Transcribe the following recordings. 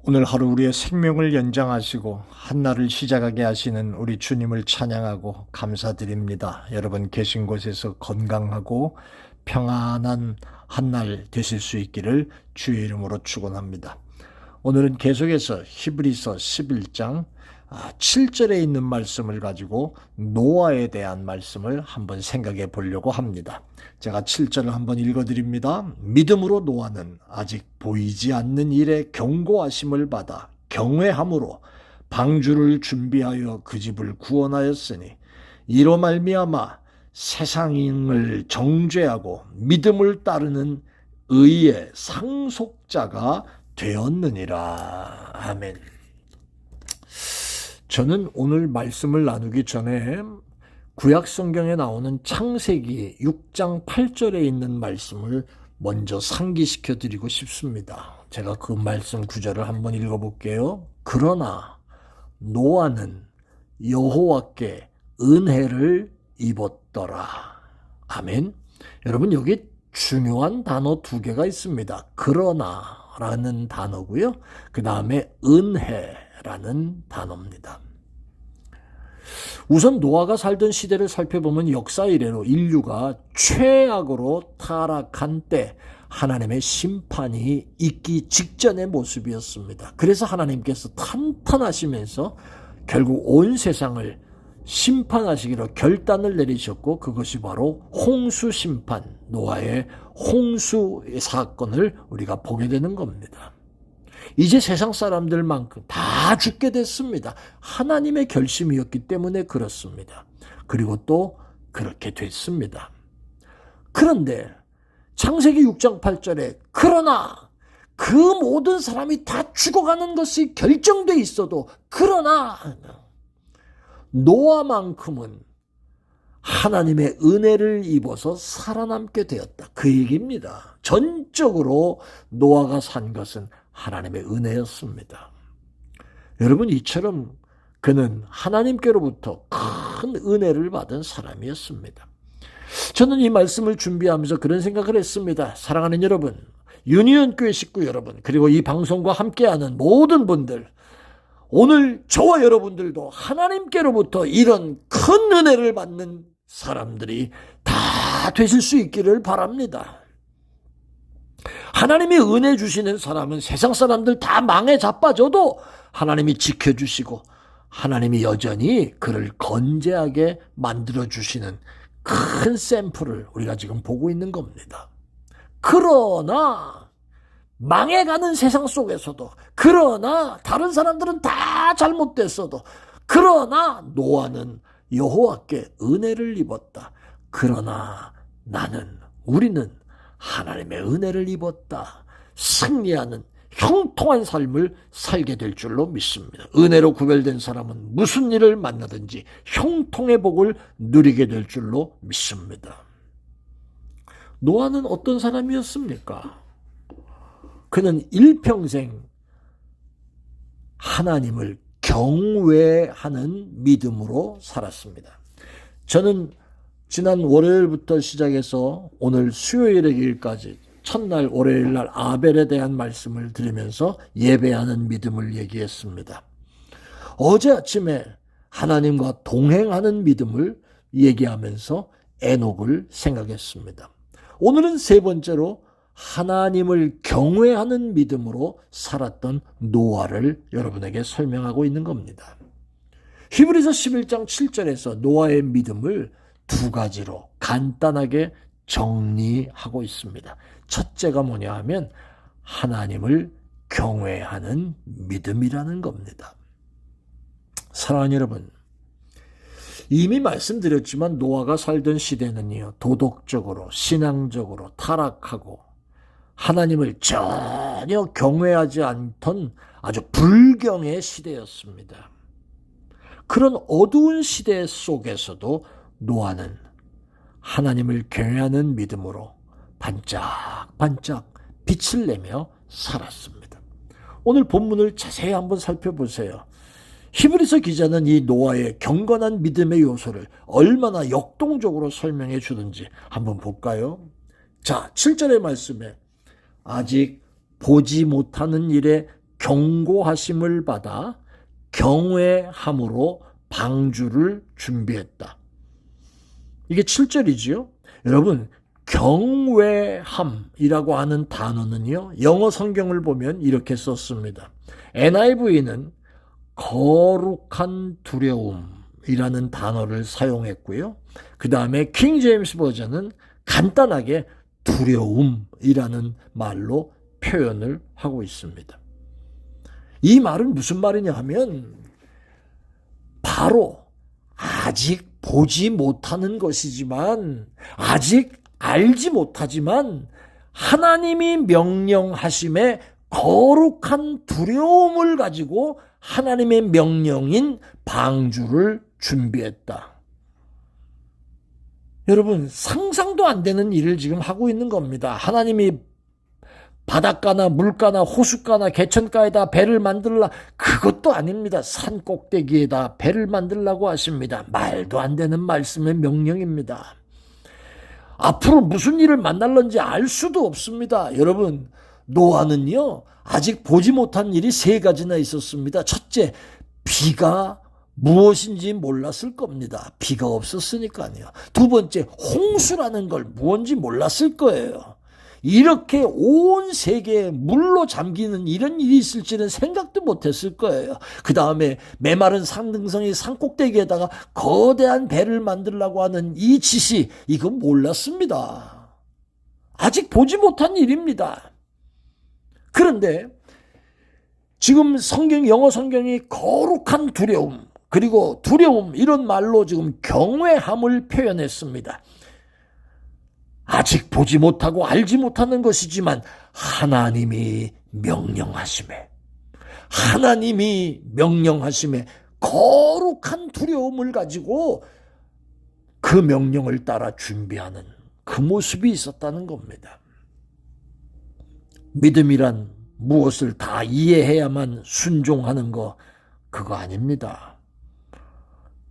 오늘 하루 우리의 생명을 연장하시고 한날을 시작하게 하시는 우리 주님을 찬양하고 감사드립니다. 여러분 계신 곳에서 건강하고 평안한 한날 되실 수 있기를 주의 이름으로 축원합니다. 오늘은 계속해서 히브리서 11장 7절에 있는 말씀을 가지고 노아에 대한 말씀을 한번 생각해 보려고 합니다. 제가 7절을 한번 읽어드립니다. 믿음으로 노아는 아직 보이지 않는 일에 경고하심을 받아 경외함으로 방주를 준비하여 그 집을 구원하였으니 이로 말미암아 세상을 정죄하고 믿음을 따르는 의의 상속자가 되었느니라. 아멘. 저는 오늘 말씀을 나누기 전에 구약 성경에 나오는 창세기 6장 8절에 있는 말씀을 먼저 상기시켜 드리고 싶습니다. 제가 그 말씀 구절을 한번 읽어볼게요. 그러나 노아는 여호와께 은혜를 입었더라. 아멘. 여러분 여기 중요한 단어 두 개가 있습니다. 그러나라는 단어고요. 그 다음에 은혜라는 단어입니다. 우선 노아가 살던 시대를 살펴보면 역사 이래로 인류가 최악으로 타락한 때 하나님의 심판이 있기 직전의 모습이었습니다. 그래서 하나님께서 탄탄하시면서 결국 온 세상을 심판하시기로 결단을 내리셨고 그것이 바로 홍수 심판, 노아의 홍수 사건을 우리가 보게 되는 겁니다. 이제 세상 사람들만큼 다 죽게 됐습니다. 하나님의 결심이었기 때문에 그렇습니다. 그리고 또 그렇게 됐습니다. 그런데 창세기 6장 8절에 그러나 그 모든 사람이 다 죽어가는 것이 결정돼 있어도 그러나 노아만큼은 하나님의 은혜를 입어서 살아남게 되었다. 그 얘기입니다. 전적으로 노아가 산 것은 하나님의 은혜였습니다. 여러분 이처럼 그는 하나님께로부터 큰 은혜를 받은 사람이었습니다. 저는 이 말씀을 준비하면서 그런 생각을 했습니다. 사랑하는 여러분, 유니온 교회 식구 여러분, 그리고 이 방송과 함께하는 모든 분들, 오늘 저와 여러분들도 하나님께로부터 이런 큰 은혜를 받는 사람들이 다 되실 수 있기를 바랍니다. 하나님이 은혜 주시는 사람은 세상 사람들 다 망에 자빠져도 하나님이 지켜주시고 하나님이 여전히 그를 건재하게 만들어주시는 큰 샘플을 우리가 지금 보고 있는 겁니다. 그러나 망해가는 세상 속에서도, 그러나 다른 사람들은 다 잘못됐어도, 그러나 노아는 여호와께 은혜를 입었다. 그러나 우리는 하나님의 은혜를 입었다. 승리하는 형통한 삶을 살게 될 줄로 믿습니다. 은혜로 구별된 사람은 무슨 일을 만나든지 형통의 복을 누리게 될 줄로 믿습니다. 노아는 어떤 사람이었습니까? 그는 일평생 하나님을 경외하는 믿음으로 살았습니다. 저는 지난 월요일부터 시작해서 오늘 수요일의 일까지 첫날 월요일날 아벨에 대한 말씀을 들으면서 예배하는 믿음을 얘기했습니다. 어제 아침에 하나님과 동행하는 믿음을 얘기하면서 에녹을 생각했습니다. 오늘은 세 번째로 하나님을 경외하는 믿음으로 살았던 노아를 여러분에게 설명하고 있는 겁니다. 히브리서 11장 7절에서 노아의 믿음을 두 가지로 간단하게 정리하고 있습니다. 첫째가 뭐냐 하면 하나님을 경외하는 믿음이라는 겁니다. 사랑하는 여러분, 이미 말씀드렸지만 노아가 살던 시대는요, 도덕적으로 신앙적으로 타락하고 하나님을 전혀 경외하지 않던 아주 불경의 시대였습니다. 그런 어두운 시대 속에서도 노아는 하나님을 경외하는 믿음으로 반짝반짝 빛을 내며 살았습니다. 오늘 본문을 자세히 한번 살펴보세요. 히브리서 기자는 이 노아의 경건한 믿음의 요소를 얼마나 역동적으로 설명해 주는지 한번 볼까요? 자, 7절의 말씀에 아직 보지 못하는 일에 경고하심을 받아 경외함으로 방주를 준비했다. 이게 7절이지요. 여러분, 경외함이라고 하는 단어는요, 영어 성경을 보면 이렇게 썼습니다. NIV는 거룩한 두려움이라는 단어를 사용했고요. 그 다음에 킹 제임스 버전은 간단하게 두려움이라는 말로 표현을 하고 있습니다. 이 말은 무슨 말이냐 하면 바로 아직 보지 못하는 것이지만, 아직 알지 못하지만 하나님이 명령하심에 거룩한 두려움을 가지고 하나님의 명령인 방주를 준비했다. 여러분, 상상도 안 되는 일을 지금 하고 있는 겁니다. 하나님이 바닷가나 물가나 호숫가나 개천가에다 배를 만들라, 그것도 아닙니다. 산 꼭대기에다 배를 만들라고 하십니다. 말도 안 되는 말씀의 명령입니다. 앞으로 무슨 일을 만날런지 알 수도 없습니다. 여러분, 노아는요, 아직 보지 못한 일이 3가지나 있었습니다. 첫째, 비가 무엇인지 몰랐을 겁니다. 비가 없었으니까요. 두 번째, 홍수라는 걸 무엇인지 몰랐을 거예요. 이렇게 온 세계에 물로 잠기는 이런 일이 있을지는 생각도 못했을 거예요. 그 다음에 메마른 산등성이 산꼭대기에다가 거대한 배를 만들려고 하는 이 지시, 이거 몰랐습니다. 아직 보지 못한 일입니다. 그런데 지금 영어 성경이 거룩한 두려움, 그리고 두려움, 이런 말로 지금 경외함을 표현했습니다. 아직 보지 못하고 알지 못하는 것이지만 하나님이 명령하심에 거룩한 두려움을 가지고 그 명령을 따라 준비하는 그 모습이 있었다는 겁니다. 믿음이란 무엇을 다 이해해야만 순종하는 거, 그거 아닙니다.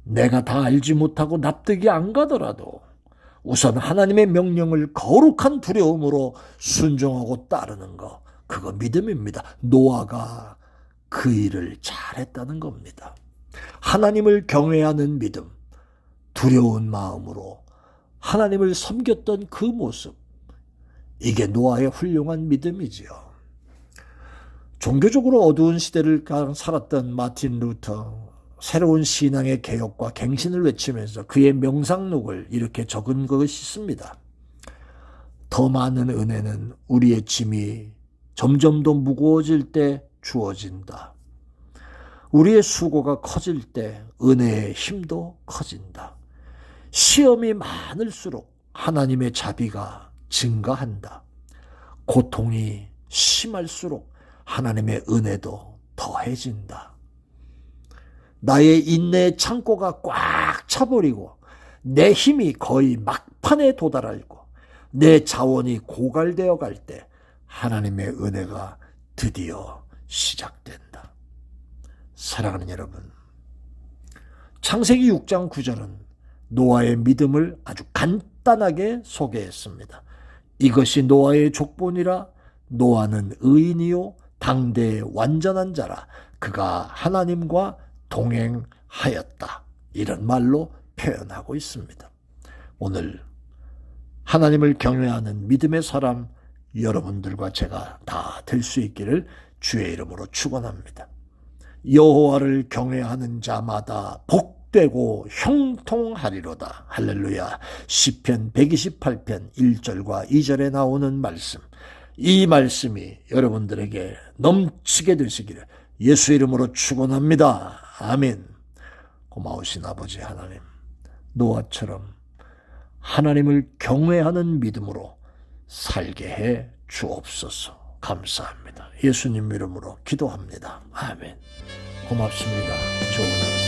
내가 다 알지 못하고 납득이 안 가더라도 우선 하나님의 명령을 거룩한 두려움으로 순종하고 따르는 거, 그거 믿음입니다. 노아가 그 일을 잘했다는 겁니다. 하나님을 경외하는 믿음, 두려운 마음으로 하나님을 섬겼던 그 모습, 이게 노아의 훌륭한 믿음이지요. 종교적으로 어두운 시대를 살았던 마틴 루터, 새로운 신앙의 개혁과 갱신을 외치면서 그의 명상록을 이렇게 적은 것이 있습니다. 더 많은 은혜는 우리의 짐이 점점 더 무거워질 때 주어진다. 우리의 수고가 커질 때 은혜의 힘도 커진다. 시험이 많을수록 하나님의 자비가 증가한다. 고통이 심할수록 하나님의 은혜도 더해진다. 나의 인내의 창고가 꽉 차버리고 내 힘이 거의 막판에 도달하고 내 자원이 고갈되어 갈 때 하나님의 은혜가 드디어 시작된다. 사랑하는 여러분, 창세기 6장 9절은 노아의 믿음을 아주 간단하게 소개했습니다. 이것이 노아의 족본이라. 노아는 의인이요 당대의 완전한 자라. 그가 하나님과 동행하였다. 이런 말로 표현하고 있습니다. 오늘 하나님을 경외하는 믿음의 사람 여러분들과 제가 다 될 수 있기를 주의 이름으로 축원합니다. 여호와를 경외하는 자마다 복되고 형통하리로다. 할렐루야. 시편 128편 1절과 2절에 나오는 말씀, 이 말씀이 여러분들에게 넘치게 되시기를 예수 이름으로 축원합니다. 아멘. 고마우신 아버지 하나님, 노아처럼 하나님을 경외하는 믿음으로 살게 해 주옵소서. 감사합니다. 예수님 이름으로 기도합니다. 아멘. 고맙습니다. 좋은 하루.